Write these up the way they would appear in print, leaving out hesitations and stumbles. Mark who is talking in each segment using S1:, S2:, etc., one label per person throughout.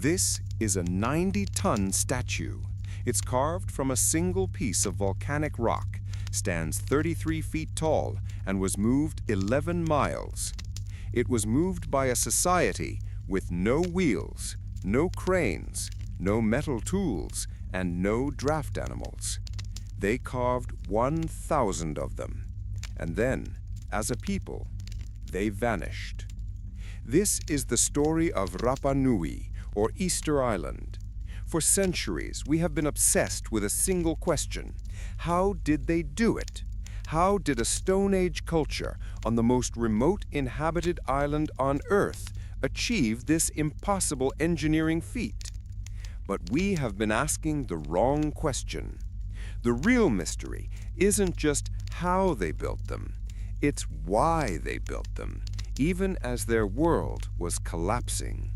S1: This is a 90-ton statue. It's carved from a single piece of volcanic rock, stands 33 feet tall, and was moved 11 miles. It was moved by a society with no wheels, no cranes, no metal tools, and no draft animals. They carved 1,000 of them, and then, as a people, they vanished. This is the story of Rapa Nui, or Easter Island. For centuries, we have been obsessed with a single question. How did they do it? How did a Stone Age culture on the most remote inhabited island on Earth achieve this impossible engineering feat? But we have been asking the wrong question. The real mystery isn't just how they built them, it's why they built them, even as their world was collapsing.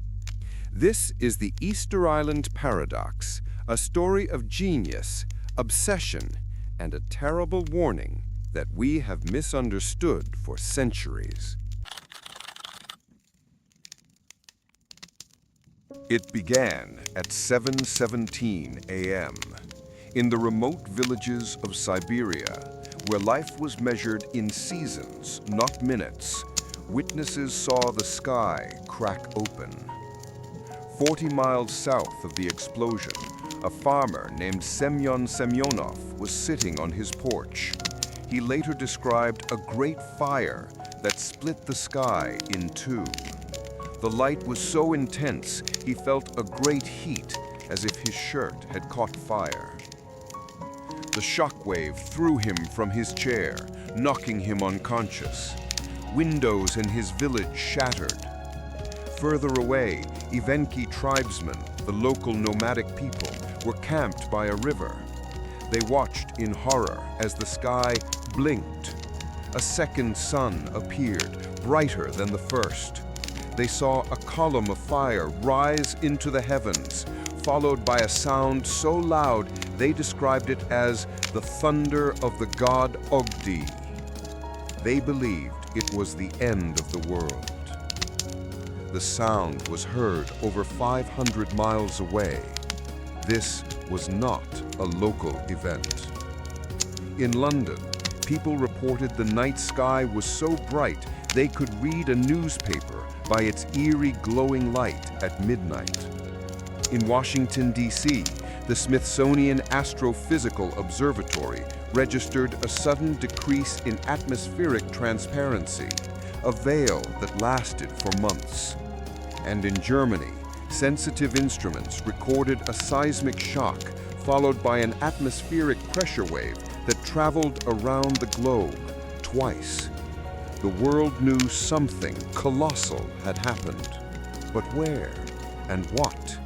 S1: This is the Easter Island paradox, a story of genius, obsession, and a terrible warning that we have misunderstood for centuries. It began at 7:17 a.m. in the remote villages of Siberia, where life was measured in seasons, not minutes. Witnesses saw the sky crack open. 40 miles south of the explosion, a farmer named Semyon Semyonov was sitting on his porch. He later described a great fire that split the sky in two. The light was so intense, he felt a great heat, as if his shirt had caught fire. The shockwave threw him from his chair, knocking him unconscious. Windows in his village shattered. Further away, Evenki tribesmen, the local nomadic people, were camped by a river. They watched in horror as the sky blinked. A second sun appeared, brighter than the first. They saw a column of fire rise into the heavens, followed by a sound so loud they described it as the thunder of the god Ogdi. They believed it was the end of the world. The sound was heard over 500 miles away. This was not a local event. In London, people reported the night sky was so bright they could read a newspaper by its eerie glowing light at midnight. In Washington, D.C., the Smithsonian Astrophysical Observatory registered a sudden decrease in atmospheric transparency, a veil that lasted for months. And in Germany, sensitive instruments recorded a seismic shock followed by an atmospheric pressure wave that traveled around the globe twice. The world knew something colossal had happened. But where and what?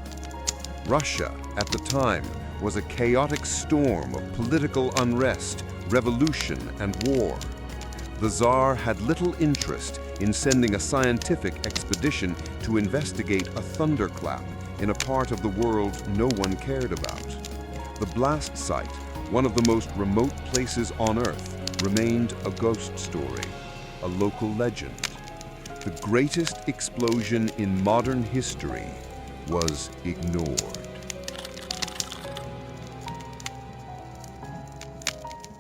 S1: Russia, at the time, was a chaotic storm of political unrest, revolution, and war. The Tsar had little interest in sending a scientific expedition to investigate a thunderclap in a part of the world no one cared about. The blast site, one of the most remote places on Earth, remained a ghost story, a local legend. The greatest explosion in modern history was ignored.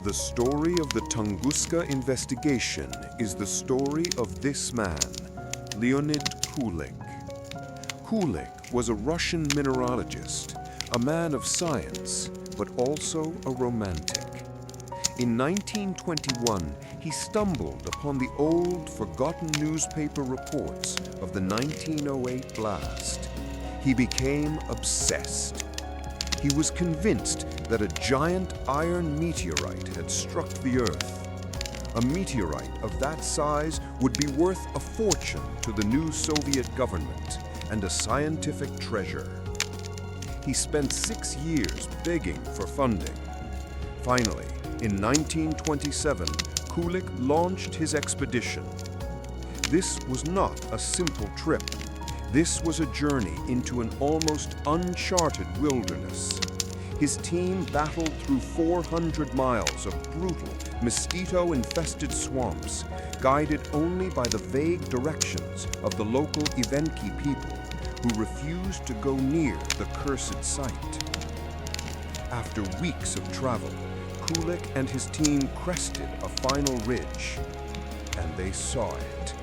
S1: The story of the Tunguska investigation is the story of this man, Leonid Kulik. Kulik was a Russian mineralogist, a man of science, but also a romantic. In 1921, he stumbled upon the old, forgotten newspaper reports of the 1908 blast. He became obsessed. He was convinced that a giant iron meteorite had struck the Earth. A meteorite of that size would be worth a fortune to the new Soviet government and a scientific treasure. He spent 6 years begging for funding. Finally, in 1927, Kulik launched his expedition. This was not a simple trip. This was a journey into an almost uncharted wilderness. His team battled through 400 miles of brutal, mosquito-infested swamps, guided only by the vague directions of the local Evenki people, who refused to go near the cursed site. After weeks of travel, Kulik and his team crested a final ridge, and they saw it.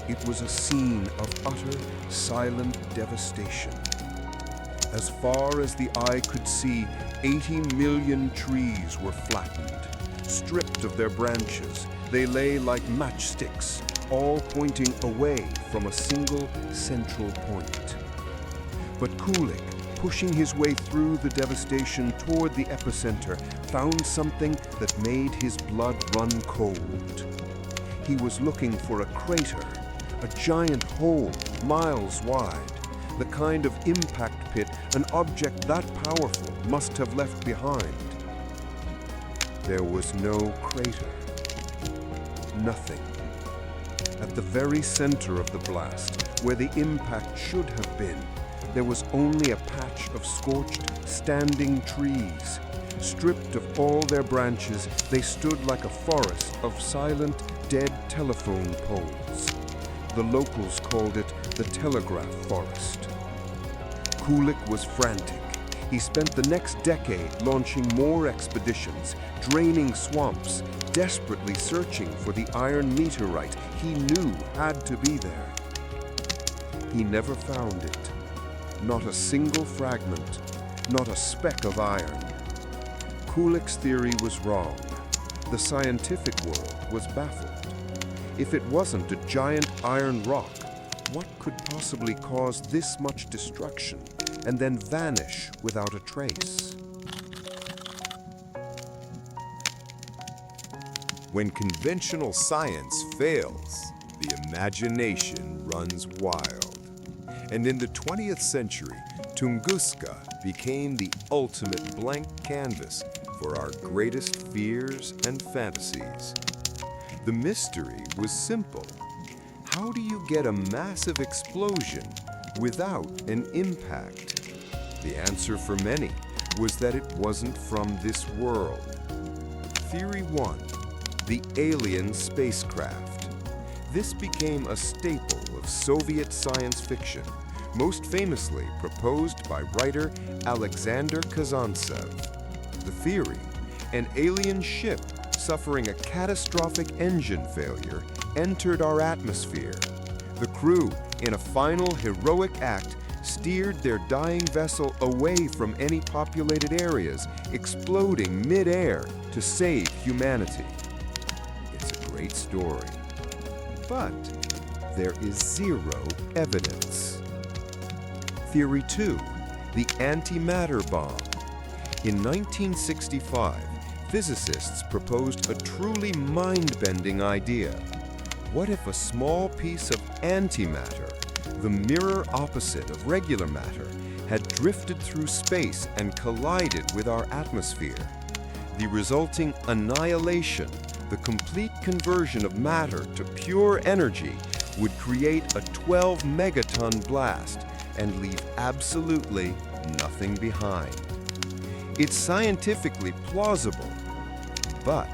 S1: It was a scene of utter, silent devastation. As far as the eye could see, 80 million trees were flattened. Stripped of their branches, they lay like matchsticks, all pointing away from a single central point. But Kulik, pushing his way through the devastation toward the epicenter, found something that made his blood run cold. He was looking for a crater, a giant hole miles wide, the kind of impact pit an object that powerful must have left behind. There was no crater. Nothing. At the very center of the blast, where the impact should have been, there was only a patch of scorched, standing trees. Stripped of all their branches, they stood like a forest of silent, dead telephone poles. The locals called it the telegraph forest. Kulik was frantic. He spent the next decade launching more expeditions, draining swamps, desperately searching for the iron meteorite he knew had to be there. He never found it. Not a single fragment, not a speck of iron. Kulik's theory was wrong. The scientific world was baffled. If it wasn't a giant iron rock, what could possibly cause this much destruction and then vanish without a trace?
S2: When conventional science fails, the imagination runs wild. And in the 20th century, Tunguska became the ultimate blank canvas for our greatest fears and fantasies. The mystery was simple. How do you get a massive explosion without an impact? The answer for many was that it wasn't from this world. Theory 1, the alien spacecraft. This became a staple of Soviet science fiction, most famously proposed by writer Alexander Kazantsev. The theory, an alien ship suffering a catastrophic engine failure entered our atmosphere. The crew, in a final heroic act, steered their dying vessel away from any populated areas, exploding mid-air to save humanity. It's a great story, but there is zero evidence. Theory 2, the antimatter bomb. In 1965, physicists proposed a truly mind-bending idea. What if a small piece of antimatter, the mirror opposite of regular matter, had drifted through space and collided with our atmosphere? The resulting annihilation, the complete conversion of matter to pure energy, would create a 12 megaton blast and leave absolutely nothing behind. It's scientifically plausible, but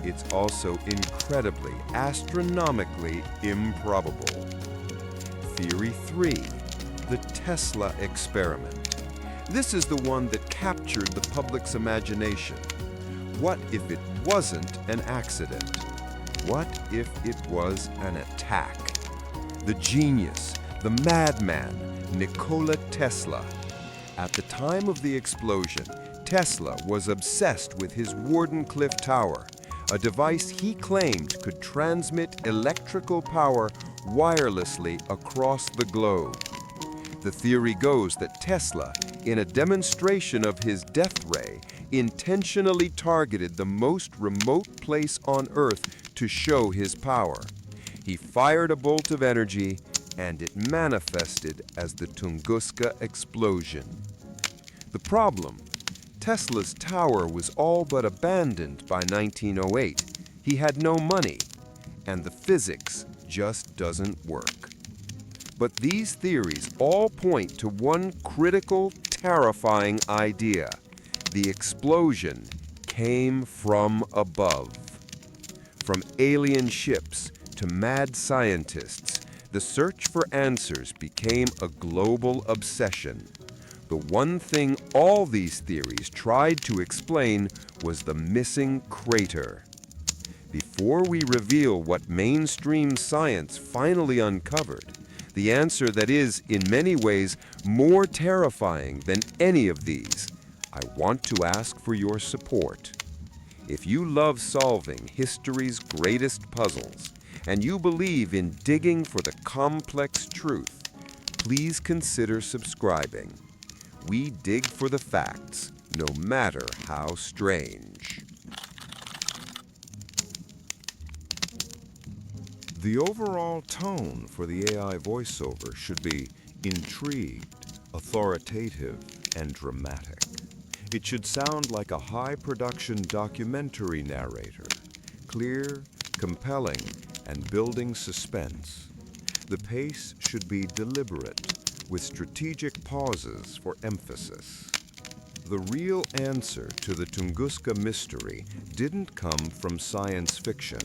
S2: it's also incredibly, astronomically improbable. Theory 3, the Tesla experiment. This is the one that captured the public's imagination. What if it wasn't an accident? What if it was an attack? The genius, the madman, Nikola Tesla. At the time of the explosion, Tesla was obsessed with his Wardenclyffe Tower, a device he claimed could transmit electrical power wirelessly across the globe. The theory goes that Tesla, in a demonstration of his death ray, intentionally targeted the most remote place on Earth to show his power. He fired a bolt of energy, and it manifested as the Tunguska explosion. The problem: Tesla's tower was all but abandoned by 1908. He had no money, and the physics just doesn't work. But these theories all point to one critical, terrifying idea. The explosion came from above. From alien ships to mad scientists,
S1: The search for answers became a global obsession. The one thing all these theories tried to explain was the missing crater. Before we reveal what mainstream science finally uncovered, the answer that is, in many ways, more terrifying than any of these, I want to ask for your support. If you love solving history's greatest puzzles, and you believe in digging for the complex truth, please consider subscribing. We dig for the facts, no matter how strange.
S2: The overall tone for the AI voiceover should be intrigued, authoritative, and dramatic. It should sound like a high-production documentary narrator, clear, compelling, and building suspense. The pace should be deliberate, with strategic pauses for emphasis. The real answer to the Tunguska mystery didn't come from science fiction.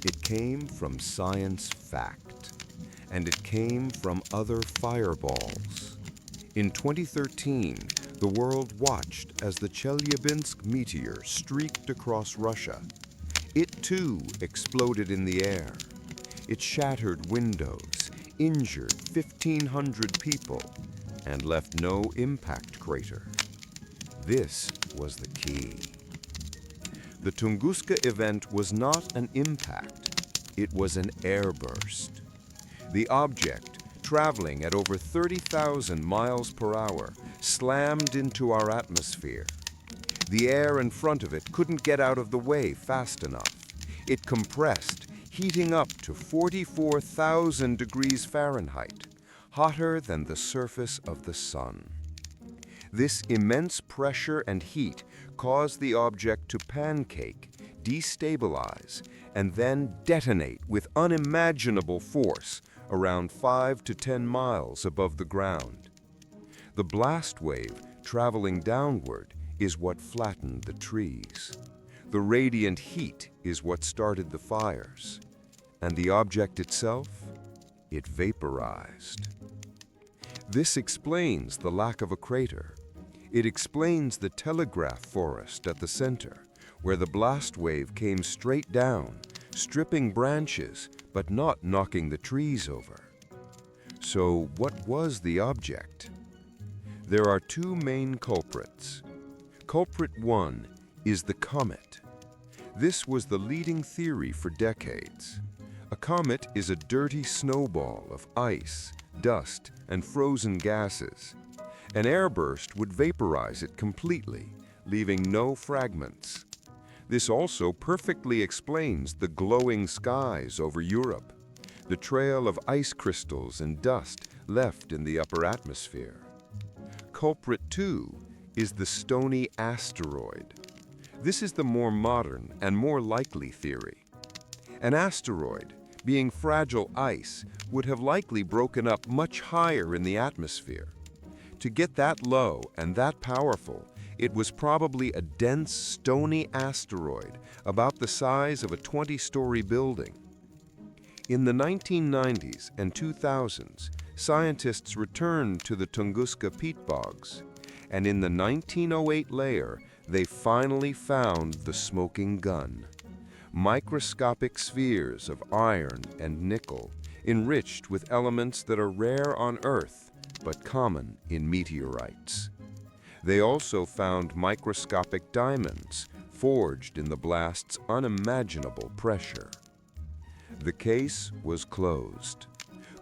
S2: It came from science fact, and it came from other fireballs. In 2013, the world watched as the Chelyabinsk meteor streaked across Russia. It too exploded in the air. It shattered windows, injured 1,500 people, and left no impact crater. This was the key. The Tunguska event was not an impact, it was an airburst. The object, traveling at over 30,000 miles per hour, slammed into our atmosphere. The air in front of it couldn't get out of the way fast enough. It compressed, heating up to 44,000 degrees Fahrenheit, hotter than the surface of the sun. This immense pressure and heat caused the object to pancake, destabilize, and then detonate with unimaginable force around 5 to 10 miles above the ground. The blast wave traveling downward is what flattened the trees. The radiant heat is what started the fires. And the object itself? It vaporized. This explains the lack of a crater. It explains the telegraph forest at the center, where the blast wave came straight down, stripping branches, but not knocking the trees over. So what was the object? There are two main culprits. Culprit one is the comet. This was the leading theory for decades. A comet is a dirty snowball of ice, dust, and frozen gases. An airburst would vaporize it completely, leaving no fragments. This also perfectly explains the glowing skies over Europe, the trail of ice crystals and dust left in the upper atmosphere. Culprit 2 is the stony asteroid. This is the more modern and more likely theory. An asteroid, being fragile ice, would have likely broken up much higher in the atmosphere. To get that low and that powerful, it was probably a dense, stony asteroid about the size of a 20-story building. In the 1990s and 2000s, scientists returned to the Tunguska peat bogs, and in the 1908 layer, they finally found the smoking gun. Microscopic spheres of iron and nickel, enriched with elements that are rare on Earth, but common in meteorites. They also found microscopic diamonds, forged in the blast's unimaginable pressure. The case was closed.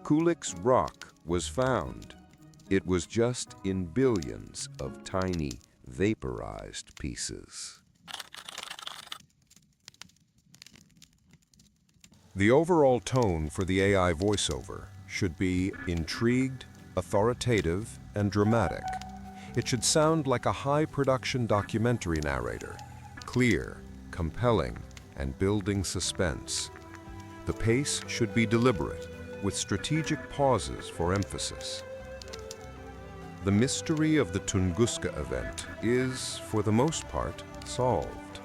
S2: Kulik's rock was found. It was just in billions of tiny, vaporized pieces. The overall tone for the AI voiceover should be intrigued, authoritative, and dramatic. It should sound like a high-production documentary narrator, clear, compelling, and building suspense. The pace should be deliberate, with strategic pauses for emphasis. The mystery of the Tunguska event is, for the most part, solved.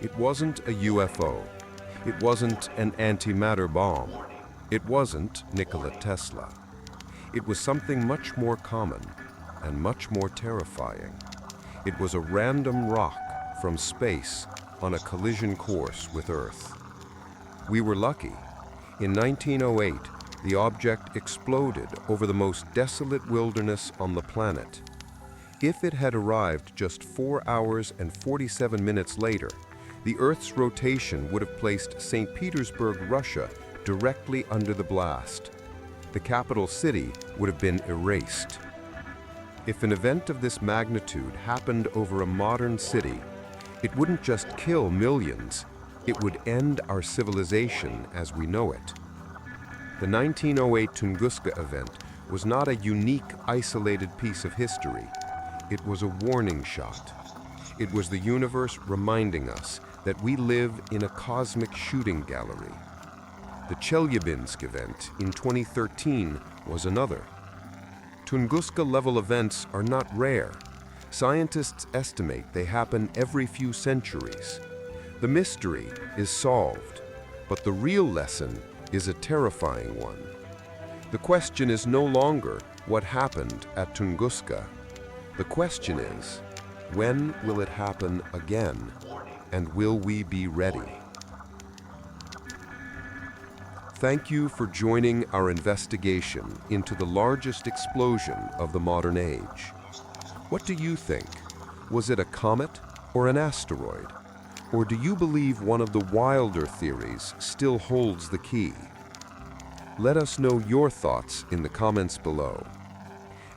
S2: It wasn't a UFO. It wasn't an antimatter bomb.
S1: It wasn't Nikola Tesla. It was something much more common and much more terrifying. It was a random rock from space on a collision course with Earth. We were lucky. In 1908, the object exploded over the most desolate wilderness on the planet. If it had arrived just 4 hours and 47 minutes later, the Earth's rotation would have placed St. Petersburg, Russia, directly under the blast. The capital city would have been erased. If an event of this magnitude happened over a modern city, it wouldn't just kill millions, it would end our civilization as we know it. The 1908 Tunguska Event was not a unique, isolated piece of history. It was a warning shot. It was the universe reminding us that we live in a cosmic shooting gallery. The Chelyabinsk event in 2013 was another. Tunguska-level events are not rare. Scientists estimate they happen every few centuries. The mystery is solved, but the real lesson is a terrifying one. The question is no longer what happened at Tunguska. The question is, when will it happen again, and will we be ready? Thank you for joining our investigation into the largest explosion of the modern age. What do you think? Was it a comet or an asteroid? Or do you believe one of the wilder theories still holds the key? Let us know your thoughts in the comments below.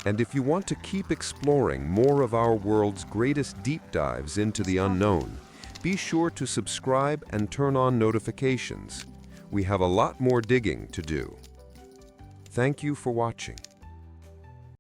S1: And if you want to keep exploring more of our world's greatest deep dives into the unknown, be sure to subscribe and turn on notifications. We have a lot more digging to do. Thank you for watching.